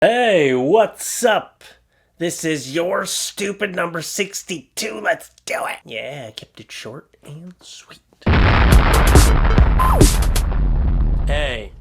Hey, what's up? This is your stupid number 62. Let's do it. Yeah, I kept it short and sweet. Hey,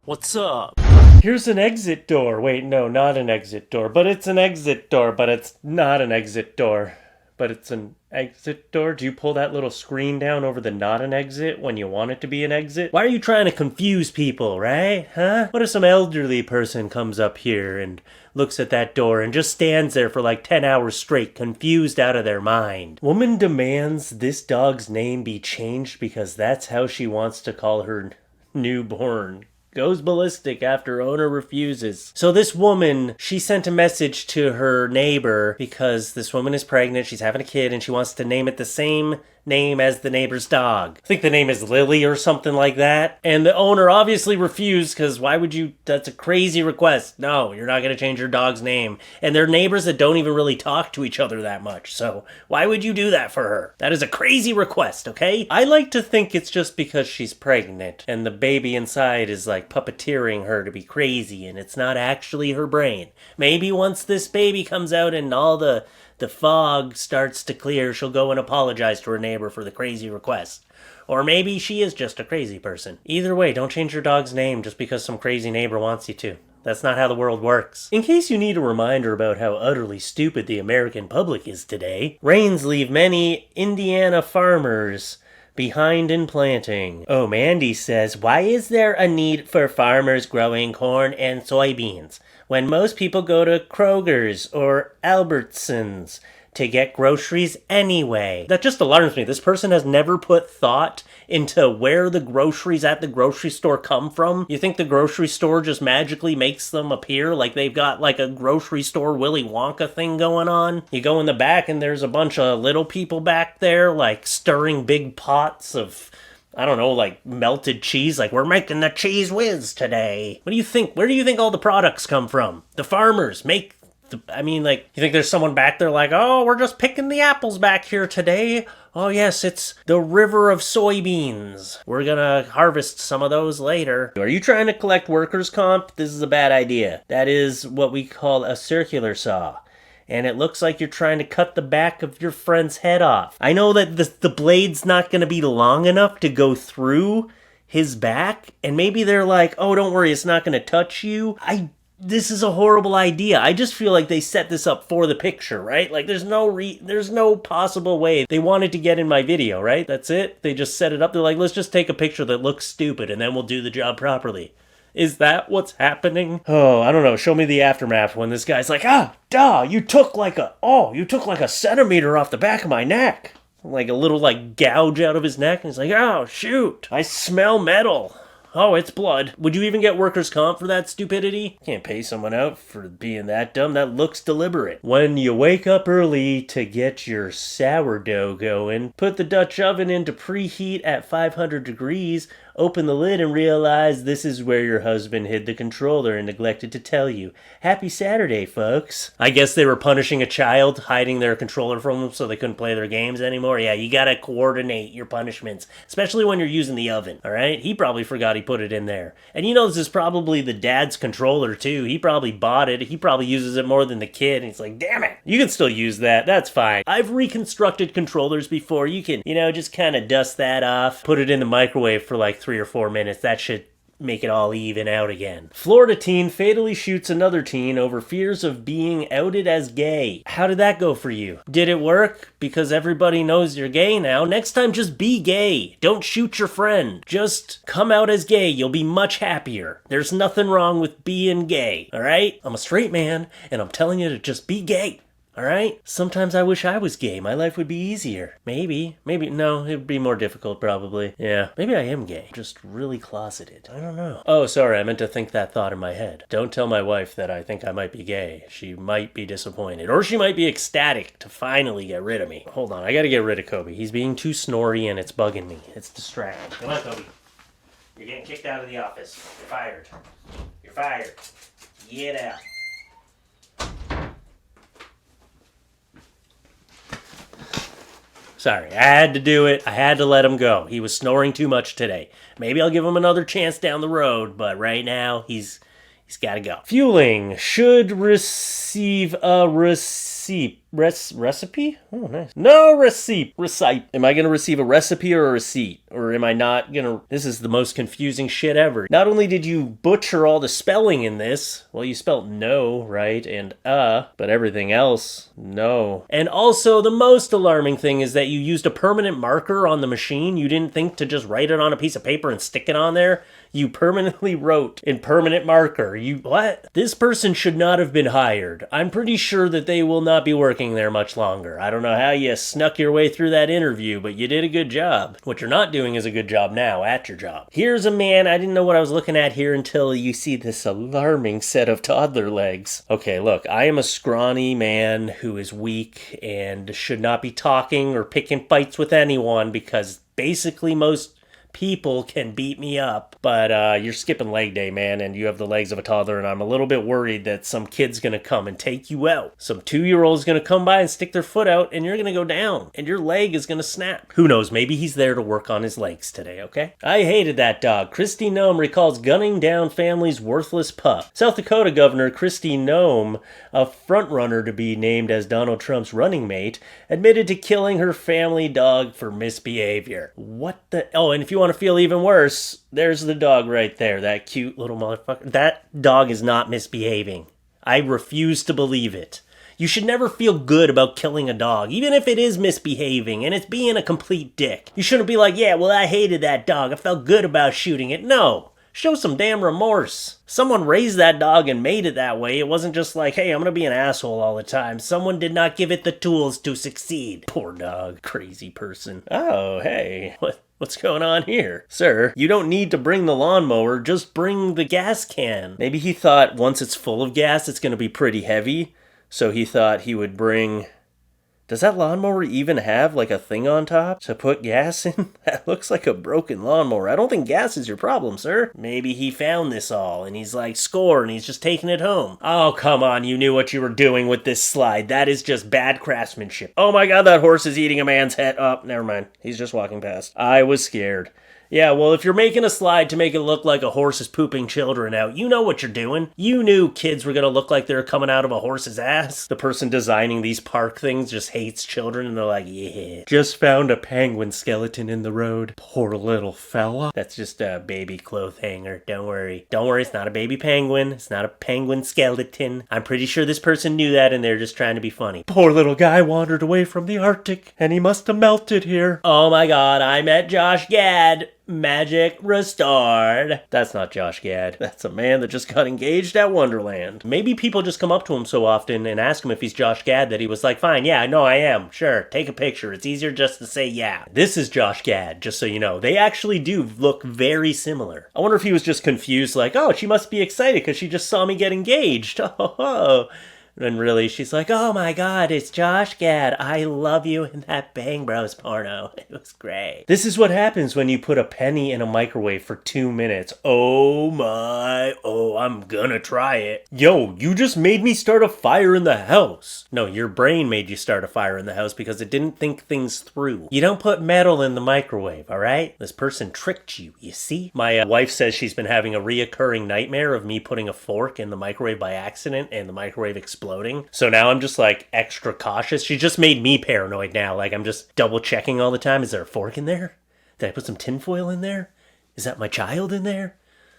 what's up? Here's an exit door. Wait, no, not an exit door. But it's an exit door, but it's not an exit door. But it's an exit door? Do you pull that little screen down over the not an exit when you want it to be an exit? Why are you trying to confuse people, right? Huh? What if some elderly person comes up here and looks at that door and just stands there for like 10 hours straight, confused out of their mind? Woman demands this dog's name be changed because that's how she wants to call her newborn. Goes ballistic after owner refuses. So this woman, she sent a message to her neighbor because this woman is pregnant, she's having a kid, and she wants to name it the same name as the neighbor's dog. I think the name is Lily or something like that. And the owner obviously refused because why would you? That's a crazy request. No, you're not going to change your dog's name. And they're neighbors that don't even really talk to each other that much. So why would you do that for her? That is a crazy request, okay? I like to think it's just because she's pregnant and the baby inside is like puppeteering her to be crazy and it's not actually her brain. Maybe once this baby comes out and all the fog starts to clear, she'll go and apologize to her neighbor for the crazy request. Or maybe she is just a crazy person. Either way, don't change your dog's name just because some crazy neighbor wants you to. That's not how the world works. In case you need a reminder about how utterly stupid the American public is today, rains leave many Indiana farmers behind in planting. Oh, Mandy says, why is there a need for farmers growing corn and soybeans when most people go to Kroger's or Albertsons to get groceries anyway? That just alarms me. This person has never put thought into where the groceries at the grocery store come from. You think the grocery store just magically makes them appear like they've got like a grocery store Willy Wonka thing going on? You go in the back and there's a bunch of little people back there like stirring big pots of, I don't know, like melted cheese. Like, we're making the cheese whiz today. What do you think? Where do you think all the products come from? The farmers make you think there's someone back there like, oh, we're just picking the apples back here today. Oh, yes, it's the river of soybeans. We're gonna harvest some of those later. Are you trying to collect workers' comp? This is a bad idea. That is what we call a circular saw. And it looks like you're trying to cut the back of your friend's head off. I know that the blade's not going to be long enough to go through his back, and maybe they're like, oh, don't worry, it's not going to touch you. This is a horrible idea. I just feel like they set this up for the picture, right? Like there's no possible way they wanted to get in my video, right? That's it. They just set it up. They're like, let's just take a picture that looks stupid and then we'll do the job properly. Is that what's happening? Oh, I don't know. Show me the aftermath when this guy's like, you took like a centimeter off the back of my neck. Like a little like gouge out of his neck. And he's like, oh, shoot, I smell metal. Oh, it's blood. Would you even get workers' comp for that stupidity? Can't pay someone out for being that dumb. That looks deliberate. When you wake up early to get your sourdough going, put the Dutch oven into preheat at 500 degrees, open the lid and realize this is where your husband hid the controller and neglected to tell you. Happy Saturday, folks. I guess they were punishing a child, hiding their controller from them so they couldn't play their games anymore. Yeah, you gotta coordinate your punishments, especially when you're using the oven, alright? He probably forgot he put it in there. And you know this is probably the dad's controller too. He probably bought it. He probably uses it more than the kid. And he's like, damn it. You can still use that. That's fine. I've reconstructed controllers before. You can, just kind of dust that off. Put it in the microwave for like 3 or 4 minutes. That should make it all even out again. Florida teen fatally shoots another teen over fears of being outed as gay. How did that go for you? Did it work? Because everybody knows you're gay now. Next time, just be gay. Don't shoot your friend. Just come out as gay. You'll be much happier. There's nothing wrong with being gay. All right? I'm a straight man, and I'm telling you to just be gay. Alright? Sometimes I wish I was gay. My life would be easier. Maybe. No, it would be more difficult probably. Yeah. Maybe I am gay. Just really closeted. I don't know. Oh, sorry. I meant to think that thought in my head. Don't tell my wife that I think I might be gay. She might be disappointed. Or she might be ecstatic to finally get rid of me. Hold on. I gotta get rid of Kobe. He's being too snory and it's bugging me. It's distracting. Come on, Kobe. You're getting kicked out of the office. You're fired. You're fired. Get out. Sorry, I had to do it. I had to let him go. He was snoring too much today. Maybe I'll give him another chance down the road, but right now he's He's gotta go. Fueling should receive a recipe? Oh, nice. No receipt. Recite. Am I going to receive a recipe or a receipt? Or am I not going to... This is the most confusing shit ever. Not only did you butcher all the spelling in this, well, you spelled no, right? And but everything else, no. And also, the most alarming thing is that you used a permanent marker on the machine. You didn't think to just write it on a piece of paper and stick it on there. You permanently wrote in permanent marker. What? This person should not have been hired. I'm pretty sure that they will not be working there much longer. I don't know how you snuck your way through that interview, but you did a good job. What you're not doing is a good job now at your job. Here's a man, I didn't know what I was looking at here until you see this alarming set of toddler legs. Okay, look, I am a scrawny man who is weak and should not be talking or picking fights with anyone because basically most people can beat me up, but you're skipping leg day, man, and you have the legs of a toddler, and I'm a little bit worried that some kid's gonna come and take you out. Some 2-year-old's gonna come by and stick their foot out, and you're gonna go down, and your leg is gonna snap. Who knows, maybe he's there to work on his legs today, okay? I hated that dog. Kristi Noem recalls gunning down family's worthless pup. South Dakota Governor Kristi Noem, a frontrunner to be named as Donald Trump's running mate, admitted to killing her family dog for misbehavior. What the... Oh, and if you want to feel even worse, there's the dog right there, that cute little motherfucker. That dog is not misbehaving. I refuse to believe it. You should never feel good about killing a dog, even if it is misbehaving and it's being a complete dick. You shouldn't be like, yeah, well, I hated that dog. I felt good about shooting it. No. Show some damn remorse. Someone raised that dog and made it that way. It wasn't just like, hey, I'm gonna be an asshole all the time. Someone did not give it the tools to succeed. Poor dog. Crazy person. Oh, hey. What's going on here? Sir, you don't need to bring the lawnmower, just bring the gas can. Maybe he thought once it's full of gas, it's gonna be pretty heavy. So he thought he would bring... Does that lawnmower even have, like, a thing on top to put gas in? That looks like a broken lawnmower. I don't think gas is your problem, sir. Maybe he found this all, and he's like, score, and he's just taking it home. Oh, come on, you knew what you were doing with this slide. That is just bad craftsmanship. Oh my god, that horse is eating a man's head. Oh, never mind. He's just walking past. I was scared. Yeah, well, if you're making a slide to make it look like a horse is pooping children out, you know what you're doing. You knew kids were gonna look like they're coming out of a horse's ass. The person designing these park things just hates children, and they're like, yeah. Just found a penguin skeleton in the road. Poor little fella. That's just a baby cloth hanger. Don't worry. Don't worry, it's not a baby penguin. It's not a penguin skeleton. I'm pretty sure this person knew that, and they're just trying to be funny. Poor little guy wandered away from the Arctic, and he must have melted here. Oh my god, I met Josh Gad. Magic restored. That's not Josh Gad. That's a man that just got engaged at Wonderland. Maybe people just come up to him so often and ask him if he's Josh Gad that he was like, fine, yeah, no, I am. Sure, take a picture. It's easier just to say yeah. This is Josh Gad, just so you know. They actually do look very similar. I wonder if he was just confused, like, oh, she must be excited because she just saw me get engaged. Oh. And really, she's like, oh my god, it's Josh Gad. I love you in that Bang Bros porno. It was great. This is what happens when you put a penny in a microwave for 2 minutes. Oh my, oh, I'm gonna try it. Yo, you just made me start a fire in the house. No, your brain made you start a fire in the house because it didn't think things through. You don't put metal in the microwave, alright? This person tricked you, you see? My wife says she's been having a reoccurring nightmare of me putting a fork in the microwave by accident and the microwave exploding. So now I'm just like extra cautious. She just made me paranoid now. Like I'm just double checking all the time. Is there a fork in there? Did I put some tinfoil in there? Is that my child in there?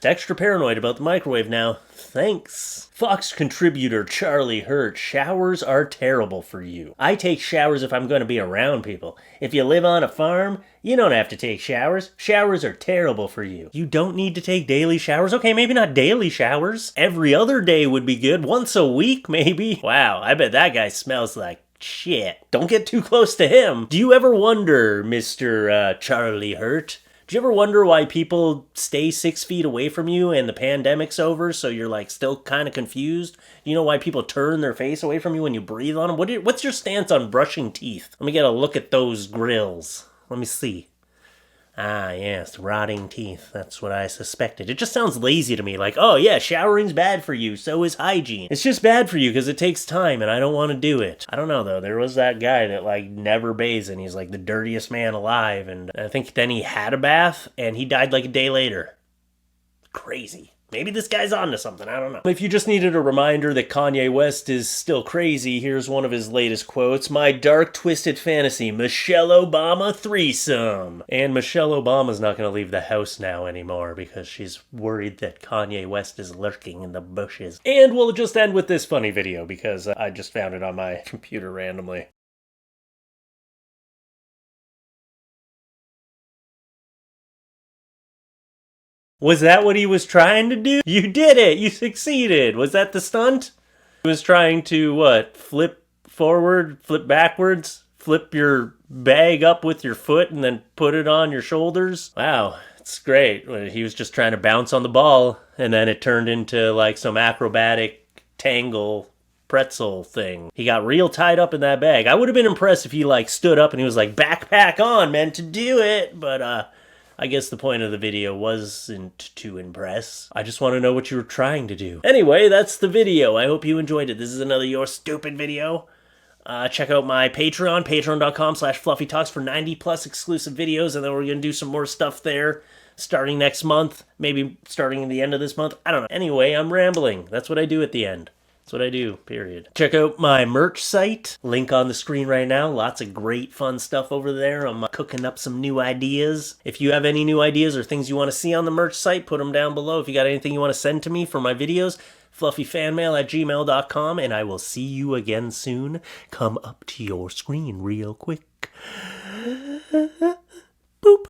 Extra paranoid about the microwave now. Thanks. Fox contributor Charlie Hurt, showers are terrible for you. I take showers if I'm going to be around people. If you live on a farm, you don't have to take showers. Showers are terrible for you. You don't need to take daily showers? Okay, maybe not daily showers. Every other day would be good. Once a week, maybe. Wow, I bet that guy smells like shit. Don't get too close to him. Do you ever wonder, Mr. Charlie Hurt? Do you ever wonder why people stay 6 feet away from you and the pandemic's over, so you're like still kind of confused? You know why people turn their face away from you when you breathe on them? What's your stance on brushing teeth? Let me get a look at those grills. Let me see. Ah, yes, rotting teeth. That's what I suspected. It just sounds lazy to me, like, oh yeah, showering's bad for you, so is hygiene. It's just bad for you because it takes time and I don't want to do it. I don't know though, there was that guy that like never bathes and he's like the dirtiest man alive, and I think then he had a bath and he died like a day later. Crazy. Maybe this guy's onto something, I don't know. If you just needed a reminder that Kanye West is still crazy, here's one of his latest quotes. My dark, twisted fantasy, Michelle Obama threesome. And Michelle Obama's not going to leave the house now anymore because she's worried that Kanye West is lurking in the bushes. And we'll just end with this funny video because I just found it on my computer randomly. Was that what he was trying to do? You did it! You succeeded! Was that the stunt? He was trying to, what, flip forward, flip backwards, flip your bag up with your foot and then put it on your shoulders? Wow, it's great. He was just trying to bounce on the ball and then it turned into like some acrobatic tangle pretzel thing. He got real tied up in that bag. I would have been impressed if he like stood up and he was like, backpack on, meant to do it, but I guess the point of the video wasn't to impress. I just want to know what you were trying to do. Anyway, that's the video. I hope you enjoyed it. This is another Your Stupid video. Check out my Patreon, patreon.com/FluffeeTalks for 90+ exclusive videos, and then we're going to do some more stuff there starting next month, maybe starting at the end of this month. I don't know. Anyway, I'm rambling. That's what I do at the end. That's what I do, period. Check out my merch site. Link on the screen right now. Lots of great fun stuff over there. I'm cooking up some new ideas. If you have any new ideas or things you want to see on the merch site, put them down below. If you got anything you want to send to me for my videos, FLuffeeFanmail@gmail.com, and I will see you again soon. Come up to your screen real quick. Boop.